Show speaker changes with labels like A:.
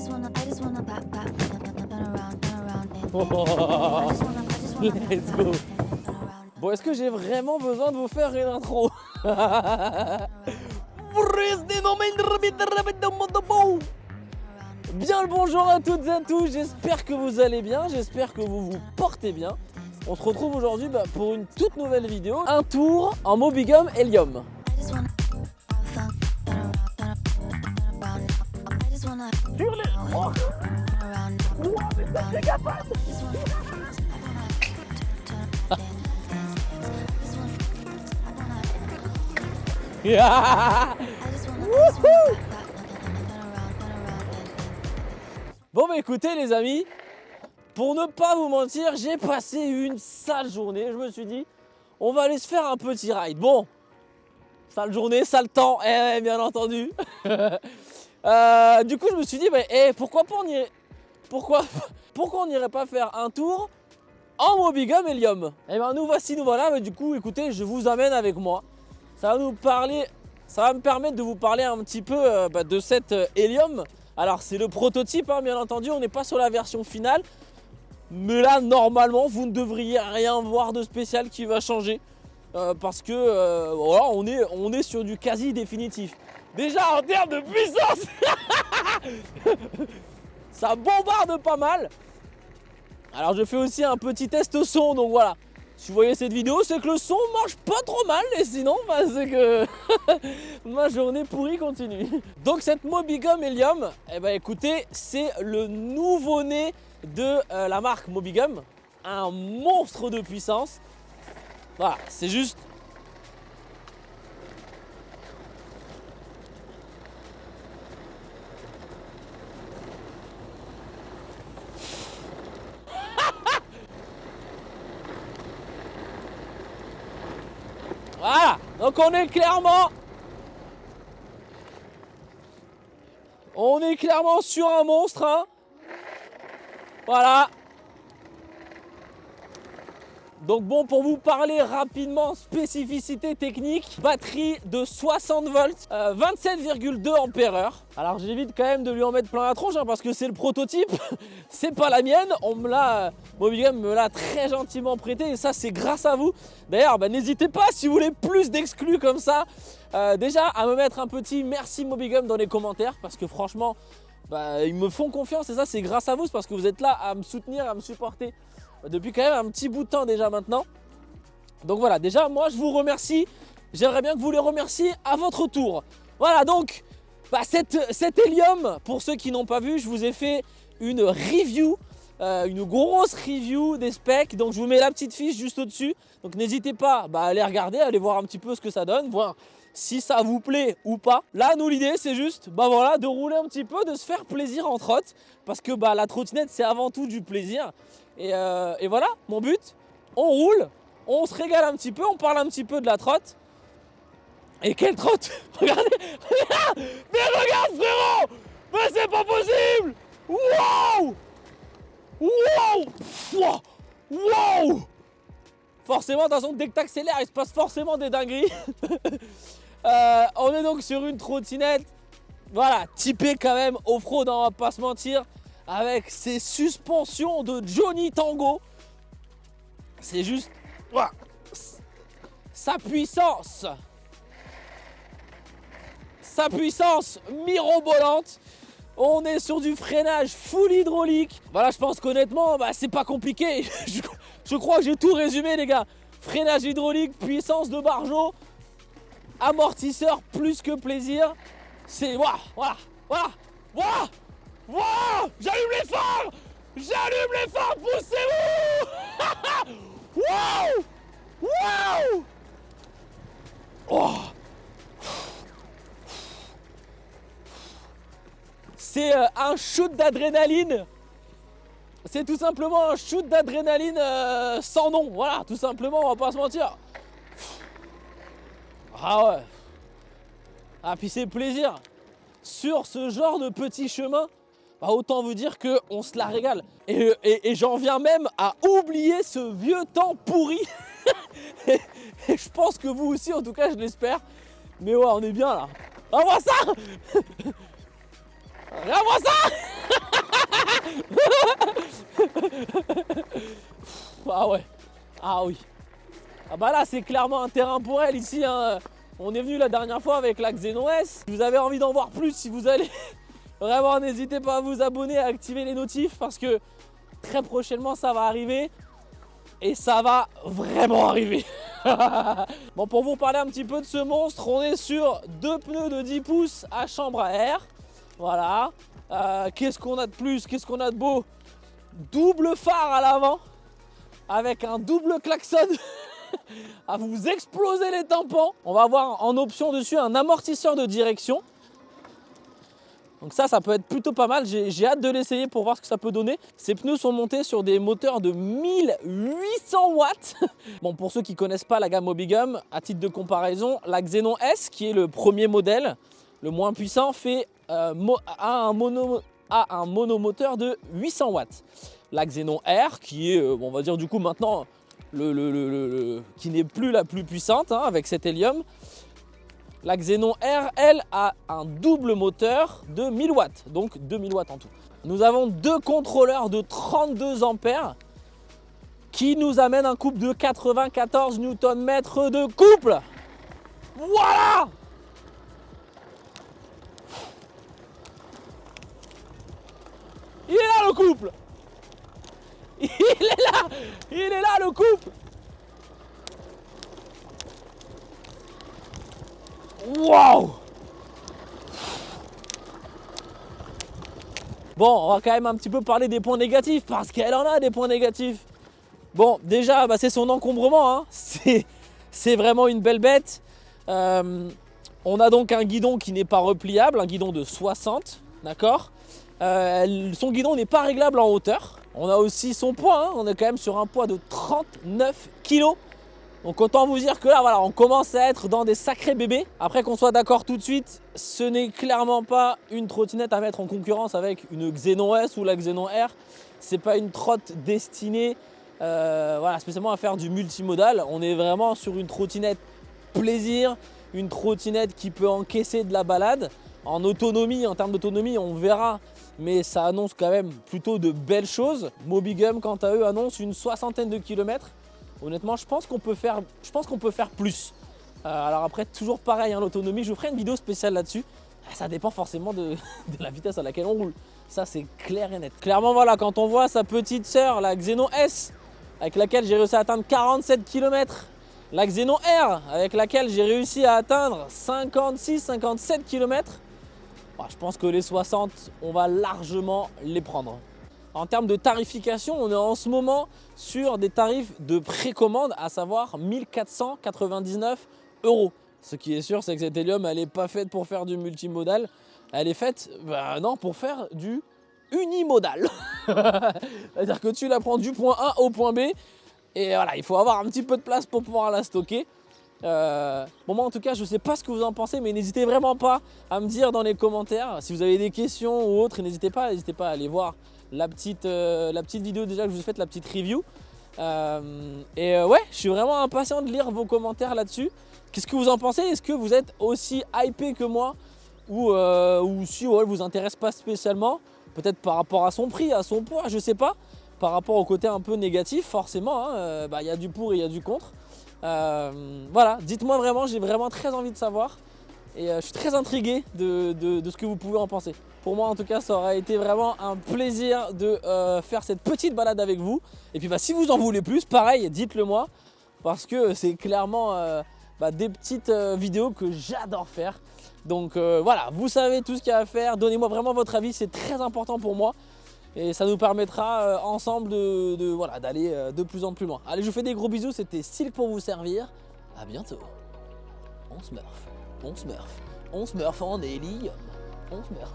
A: Let's go. Bon, est-ce que j'ai vraiment besoin de vous faire une intro? Bien le bonjour à toutes et à tous, j'espère que vous allez bien, j'espère que vous vous portez bien. On se retrouve aujourd'hui pour une toute nouvelle vidéo, un tour en Mobigum Helium. Sur les... Oh. Wow, mais ça c'est capable. Bon bah écoutez les amis, pour ne pas vous mentir, j'ai passé une sale journée. Je me suis dit, on va aller se faire un petit ride. Bon, sale journée, sale temps, bien entendu. Du coup je me suis dit, pourquoi on n'irait pas faire un tour en Mobigum Helium. Et ben nous voilà, mais du coup écoutez, je vous amène avec moi. Ça va me permettre de vous parler un petit peu de cette Helium. Alors c'est le prototype, hein, bien entendu, on n'est pas sur la version finale. Mais là normalement vous ne devriez rien voir de spécial qui va changer. Parce que voilà, on est sur du quasi définitif. Déjà en termes de puissance, ça bombarde pas mal. Alors je fais aussi un petit test son, donc voilà. Si vous voyez cette vidéo, c'est que le son marche pas trop mal, et sinon, c'est que ma journée pourrie continue. Donc cette Mobigum Helium, écoutez, c'est le nouveau-né de la marque Mobigum. Un monstre de puissance. Voilà, c'est juste... Voilà, donc on est clairement sur un monstre, hein. Voilà. Donc bon, pour vous parler rapidement, spécificité technique, batterie de 60 volts, 27,2 ampères-heure. Alors j'évite quand même de lui en mettre plein la tronche, hein, parce que c'est le prototype, c'est pas la mienne. Mobigum me l'a très gentiment prêté, et ça c'est grâce à vous. D'ailleurs, n'hésitez pas si vous voulez plus d'exclus comme ça, déjà à me mettre un petit merci Mobigum dans les commentaires, parce que franchement, ils me font confiance, et ça c'est grâce à vous, c'est parce que vous êtes là à me soutenir, à me supporter depuis quand même un petit bout de temps déjà maintenant. Donc voilà, déjà moi je vous remercie. J'aimerais bien que vous les remerciez à votre tour. Voilà, donc cet Helium, pour ceux qui n'ont pas vu, je vous ai fait une review, une grosse review des specs. Donc je vous mets la petite fiche juste au-dessus. Donc n'hésitez pas à aller regarder, à aller voir un petit peu ce que ça donne, voir si ça vous plaît ou pas. Là nous l'idée c'est juste voilà, de rouler un petit peu, de se faire plaisir en trotte. Parce que la trottinette c'est avant tout du plaisir. Et voilà, mon but, on roule, on se régale un petit peu, on parle un petit peu de la trotte. Et quelle trotte! Regardez! Mais regarde frérot! Mais c'est pas possible! Waouh! Waouh! Waouh! Forcément, de toute façon, dès que t'accélères, il se passe forcément des dingueries. On est donc sur une trottinette, voilà, typée quand même off-road, on va pas se mentir. Avec ses suspensions de Johnny Tango. C'est juste... Voilà. Sa puissance mirobolante. On est sur du freinage full hydraulique. Voilà, je pense qu'honnêtement, c'est pas compliqué. Je crois que j'ai tout résumé les gars. Freinage hydraulique, puissance de bargeot, amortisseur plus que plaisir. C'est... Voilà. Wow! J'allume les phares! Poussez-vous! Wow! Oh! C'est un shoot d'adrénaline. C'est tout simplement un shoot d'adrénaline sans nom. Voilà, tout simplement, on va pas se mentir. Ah ouais. Ah puis c'est plaisir. Sur ce genre de petit chemin, autant vous dire qu'on se la régale. Et j'en viens même à oublier ce vieux temps pourri. et je pense que vous aussi, en tout cas, je l'espère. Mais ouais, on est bien là. Regarde-moi ça. Regarde-moi ça. Ah ouais. Ah oui. Ah bah là c'est clairement un terrain pour elle ici. Hein. On est venu la dernière fois avec la Xenon S. Si vous avez envie d'en voir plus, si vous allez, vraiment n'hésitez pas à vous abonner, à activer les notifs parce que très prochainement ça va arriver. Et ça va vraiment arriver. Bon, pour vous parler un petit peu de ce monstre, on est sur 2 pneus de 10 pouces à chambre à air. Voilà. Qu'est-ce qu'on a de plus? Qu'est-ce qu'on a de beau? Double phare à l'avant avec un double klaxon à vous exploser les tympans. On va avoir en option dessus un amortisseur de direction. Donc ça peut être plutôt pas mal. J'ai hâte de l'essayer pour voir ce que ça peut donner. Ces pneus sont montés sur des moteurs de 1800 watts. Bon, pour ceux qui ne connaissent pas la gamme Mobigum, à titre de comparaison, la Xenon S, qui est le premier modèle, le moins puissant, a un monomoteur de 800 watts. La Xenon R, qui est, on va dire du coup maintenant, qui n'est plus la plus puissante, hein, avec cet hélium. La Xenon R, elle, a un double moteur de 1000 watts, donc 2000 watts en tout. Nous avons 2 contrôleurs de 32 ampères qui nous amènent un couple de 94 Nm de couple. Voilà! Il est là le couple! Il est là le couple! Waouh! Bon, on va quand même un petit peu parler des points négatifs parce qu'elle en a des points négatifs. Bon, déjà, c'est son encombrement. Hein. C'est vraiment une belle bête. On a donc un guidon qui n'est pas repliable, un guidon de 60, d'accord. Son guidon n'est pas réglable en hauteur. On a aussi son poids. Hein. On est quand même sur un poids de 39 kg. Donc autant vous dire que là, voilà, on commence à être dans des sacrés bébés. Après qu'on soit d'accord tout de suite, ce n'est clairement pas une trottinette à mettre en concurrence avec une Xenon S ou la Xenon R. C'est pas une trotte destinée voilà, spécialement à faire du multimodal. On est vraiment sur une trottinette plaisir, une trottinette qui peut encaisser de la balade. En autonomie, en termes d'autonomie, on verra, mais ça annonce quand même plutôt de belles choses. Mobigum, quant à eux, annonce une 60aine de kilomètres. Honnêtement, je pense qu'on peut faire plus. Alors après, toujours pareil, hein, l'autonomie, je vous ferai une vidéo spéciale là-dessus. Ça dépend forcément de la vitesse à laquelle on roule. Ça, c'est clair et net. Clairement, voilà, quand on voit sa petite sœur, la Xenon S, avec laquelle j'ai réussi à atteindre 47 km, la Xenon R, avec laquelle j'ai réussi à atteindre 56-57 km, je pense que les 60, on va largement les prendre. En termes de tarification, on est en ce moment sur des tarifs de précommande, à savoir 1499 €. Ce qui est sûr, c'est que cette hélium, elle n'est pas faite pour faire du multimodal. Elle est faite, non, pour faire du unimodal. C'est-à-dire que tu la prends du point A au point B. Et voilà, il faut avoir un petit peu de place pour pouvoir la stocker. Bon, moi en tout cas, je ne sais pas ce que vous en pensez, mais n'hésitez vraiment pas à me dire dans les commentaires. Si vous avez des questions ou autres, n'hésitez pas à aller voir la petite vidéo déjà que je vous ai faite, la petite review. Ouais, je suis vraiment impatient de lire vos commentaires là-dessus. Qu'est-ce que vous en pensez? Est-ce que vous êtes aussi hypé que moi ou si elle vous intéresse pas spécialement? Peut-être par rapport à son prix, à son poids, je sais pas. Par rapport au côté un peu négatif, forcément, hein, y a du pour et il y a du contre. Voilà, dites-moi vraiment, j'ai vraiment très envie de savoir. Et je suis très intrigué de ce que vous pouvez en penser. Pour moi en tout cas, ça aurait été vraiment un plaisir de faire cette petite balade avec vous. Et puis si vous en voulez plus, pareil, dites-le moi. Parce que c'est clairement des petites vidéos que j'adore faire. Donc voilà, vous savez tout ce qu'il y a à faire. Donnez-moi vraiment votre avis, c'est très important pour moi. Et ça nous permettra ensemble d'aller de plus en plus loin. Allez, je vous fais des gros bisous, c'était Silk pour vous servir. À bientôt. On smurf en hélium. On smurf.